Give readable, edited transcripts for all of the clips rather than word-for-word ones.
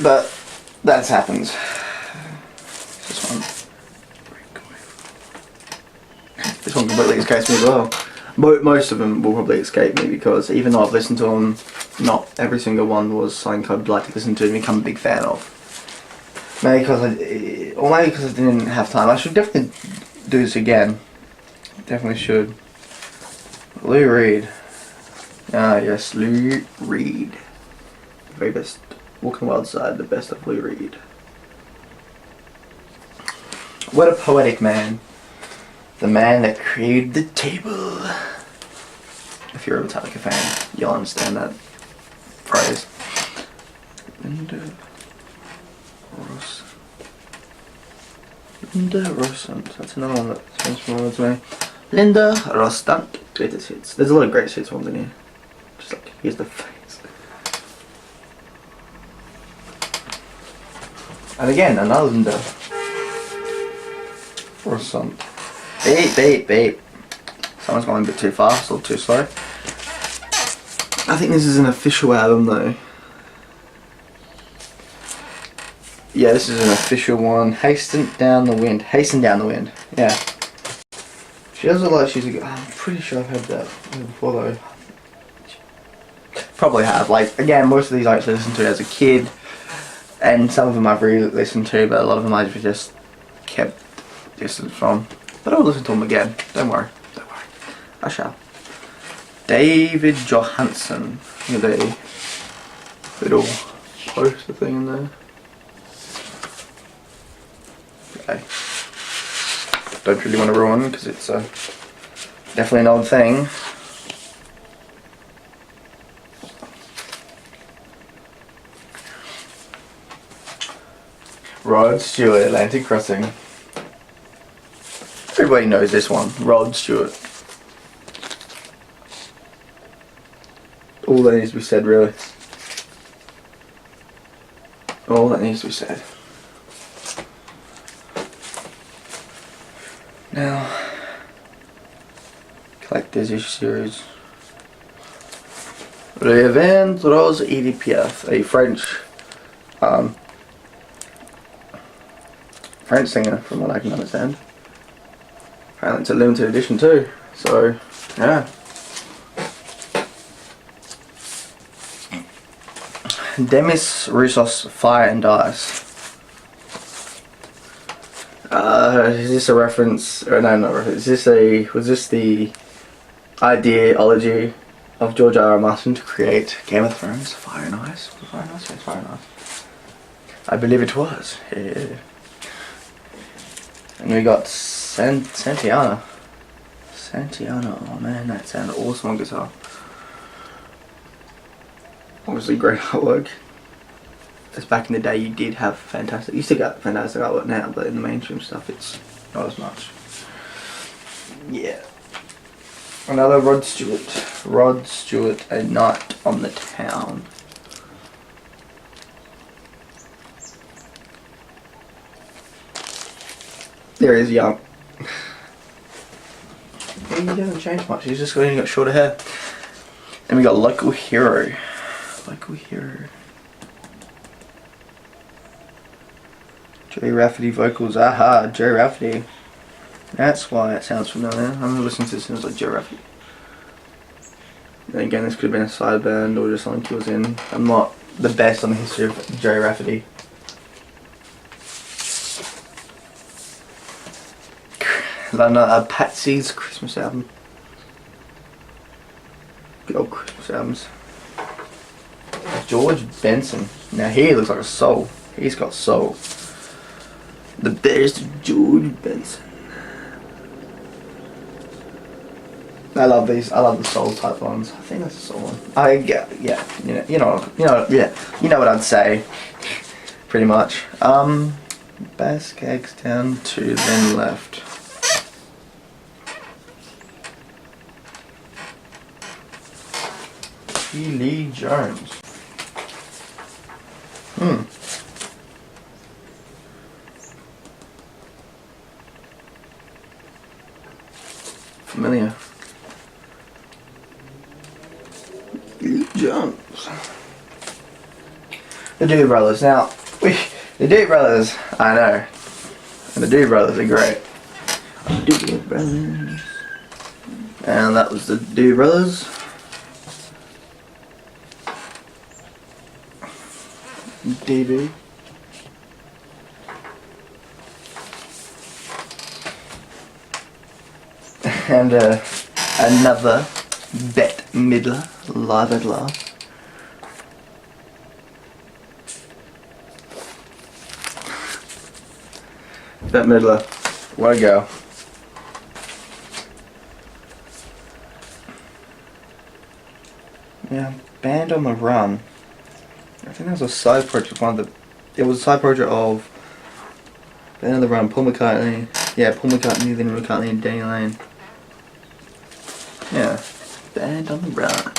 But that's happens. This one. This one completely escapes me as well. Most of them will probably escape me because even though I've listened to them, not every single one was something I'd like to listen to and become a big fan of. Maybe because I didn't have time. I should definitely do this again. Definitely should. Lou Reed. Ah yes, Lou Reed. Very best. Walking Wild Side, the best of Lou Reed. What a poetic man. The man that created the table. If you're a Metallica fan, you'll understand that phrase. Linda Ronstadt. That's another one that sounds familiar to me. Linda Ronstadt. Greatest hits. There's a lot of greatest hits ones in here. Just like, here's the face. And again, another Linda Ronstadt. Beep. Someone's going a bit too fast or too slow. I think this is an official album though. Yeah, this is an official one. Hasten Down the Wind. Yeah. She does look like she's a good... I'm pretty sure I've heard that before though. Probably have. Like, again, most of these I actually listened to as a kid. And some of them I've re-listened to, but a lot of them I've just kept distance from. But I'll listen to them again. Don't worry. I shall. David Johansen. Look at the little poster thing in there. Okay. Don't really want to ruin because it's definitely an old thing. Rod Stewart, Atlantic Crossing. Everybody knows this one. Rod Stewart. All that needs to be said, really. All that needs to be said. Now, Collector's Issue Series. Revend Rose Edith Piaf, a French singer, from what I can understand. Apparently it's a limited edition too, so yeah. Demis Roussos, Fire and Ice. Is this a reference? Or no, not reference. Was this the ideology of George R. R. Martin to create Game of Thrones? Fire and Ice? Fire and Ice? Yes, Fire and Ice. I believe it was. Yeah. And we got Santiana. Oh man, that sounded awesome on guitar. Obviously great artwork. Because back in the day you did have fantastic, you still got fantastic artwork now, but in the mainstream stuff it's not as much. Yeah. Another Rod Stewart, A Night on the Town. There he is, young. He doesn't change much, he's just got shorter hair. Then we got Local Hero. Jerry Rafferty vocals. Aha, Jerry Rafferty. That's why it sounds familiar. I'm gonna listen to this and it's like Jerry Rafferty. And again, this could have been a side band or just something he was in. I'm not the best on the history of Jerry Rafferty. Patsy's Christmas album. Good old Christmas albums. George Benson. Now he looks like a soul. He's got soul. The best George Benson. I love these. I love the soul type ones. I think that's a soul one. Yeah. You know what I'd say. Pretty much. Bass Gags down to then left. P. Lee Jones. Familiar. Lee Jones. The Doobie Brothers. Now, the Doobie Brothers, I know. And the Doobie Brothers are great. The Doobie Brothers. And that was the Doobie Brothers. DB. And another Bette Midler, live at last. Bette Midler, what a go. Yeah, Band on the Run. I think that was a side project. It was a side project of Band on the Run, Paul McCartney. Yeah, Paul McCartney, then McCartney and Danny Lane. Yeah, Band on the Run.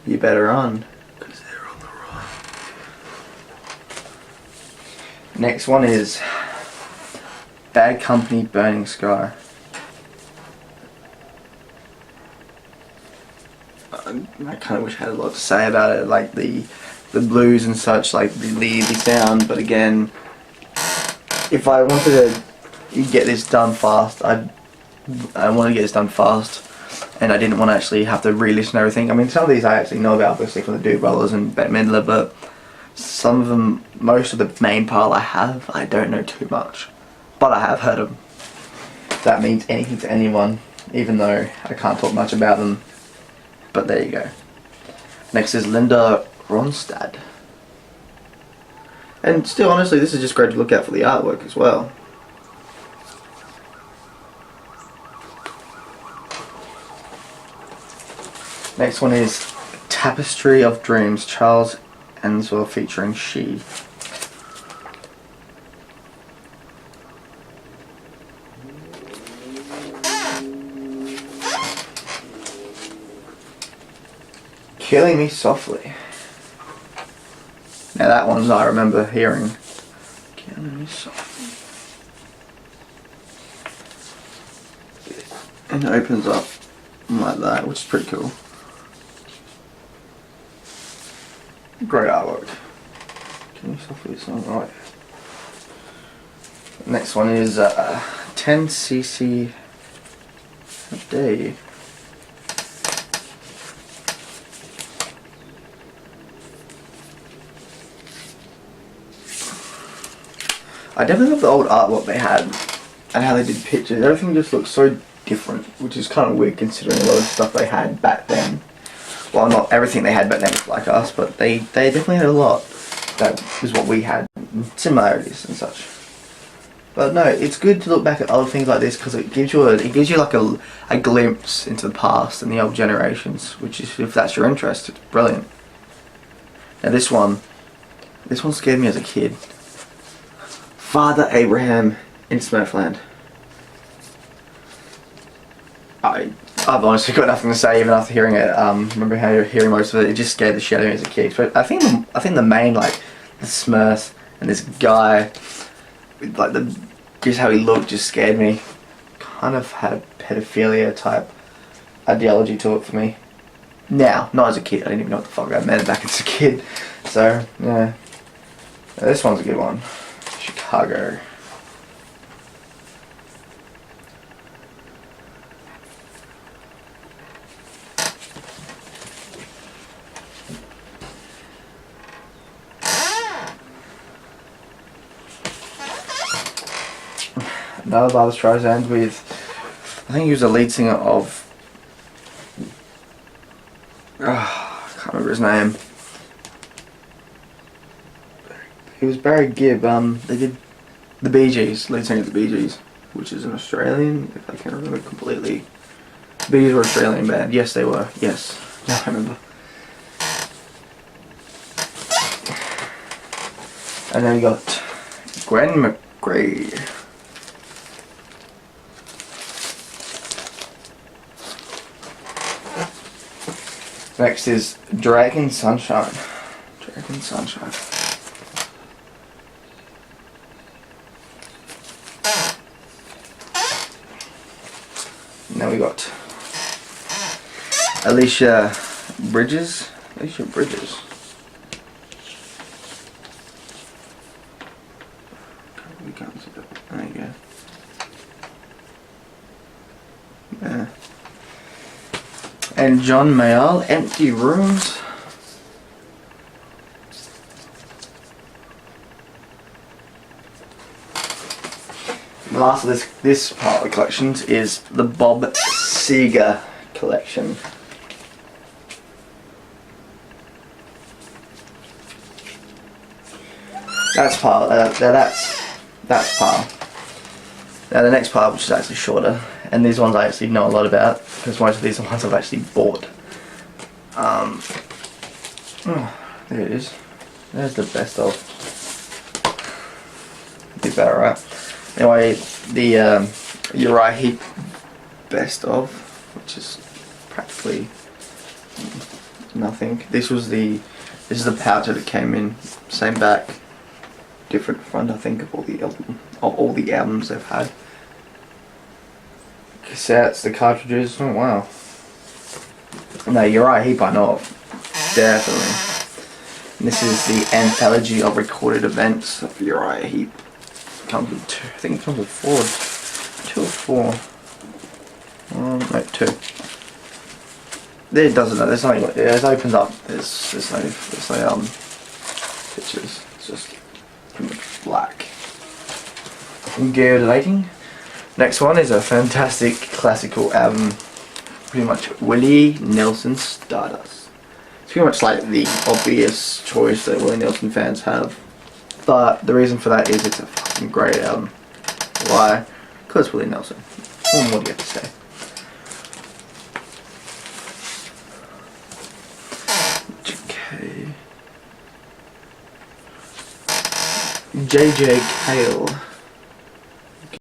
You better run, 'cause they're on the run. Next one is Bad Company, Burning Sky. I kind of wish I had a lot to say about it, like the blues and such, like the sound. But again, if I wanted to get this done fast, I wanted to get this done fast, and I didn't want to actually have to re-listen to everything. I mean, some of these I actually know about, obviously, from the Doobie Brothers and Bette Midler, but some of them, most of the main part I don't know too much, but I have heard them. If that means anything to anyone, even though I can't talk much about them. But there you go. Next is Linda Ronstadt. And still, honestly, this is just great to look at for the artwork as well. Next one is Tapestry of Dreams, Charles Answell featuring She. Killing Me Softly. Now that one's I remember hearing. Killing Me Softly. And it opens up like that, which is pretty cool. Great artwork. Killing Me Softly is not right. Next one is 10cc a day. I definitely love the old artwork they had and how they did pictures. Everything just looks so different, which is kind of weird considering a lot of stuff they had back then. Well, not everything they had back then was like us, but they definitely had a lot that was what we had, similarities and such. But no, it's good to look back at other things like this because it gives you like a glimpse into the past and the old generations, which is, if that's your interest, it's brilliant. Now this one scared me as a kid. Father Abraham in Smurfland. I've honestly got nothing to say even after hearing it. Remember how you're hearing most of it? It just scared the shit out of me as a kid. But I think the main, like the Smurf and this guy, with like just how he looked, just scared me. Kind of had a pedophilia type ideology to it for me. Now, not as a kid. I didn't even know what the fuck I meant back as a kid. So yeah, this one's a good one. Chicago. Another Barbra Streisand with, I think he was the lead singer of, I can't remember his name. He was Barry Gibb. They did the Bee Gees, lead singer of the Bee Gees, which is an Australian, if I can remember completely. The Bee Gees were an Australian band. Yes, they were. Yes, now I remember. And then we got Gwen McRae. Next is Dragon Sunshine. Dragon Sunshine. Now we got Alicia Bridges. Alicia Bridges. can't see that. There you go. Yeah. And John Mayall, Empty Rooms. The last of this part of the collections is the Bob Seger collection. That's part. That's part. Now the next part, which is actually shorter, and these ones I actually know a lot about because most of these are ones I've actually bought. Oh, there it is. There's the best of. Be better, right? Anyway, the Uriah Heep best of, which is practically nothing. This is the pouch that it came in, same back, different front. I think of all the albums they've had. Cassettes, the cartridges. Oh wow. No, Uriah Heep I know of, definitely. And this is the anthology of recorded events of Uriah Heep. Comes with two. I think it comes with 2 or 4. No, 2. There it doesn't. There's no. It opens up. There's no pictures. It's just pretty much black. Good lighting. Next one is a fantastic classical album. Pretty much Willie Nelson Stardust. It's pretty much like the obvious choice that Willie Nelson fans have. But the reason for that is it's a fucking great album. Why? Because Willie Nelson. What more do you have to say? Okay. JJ Cale.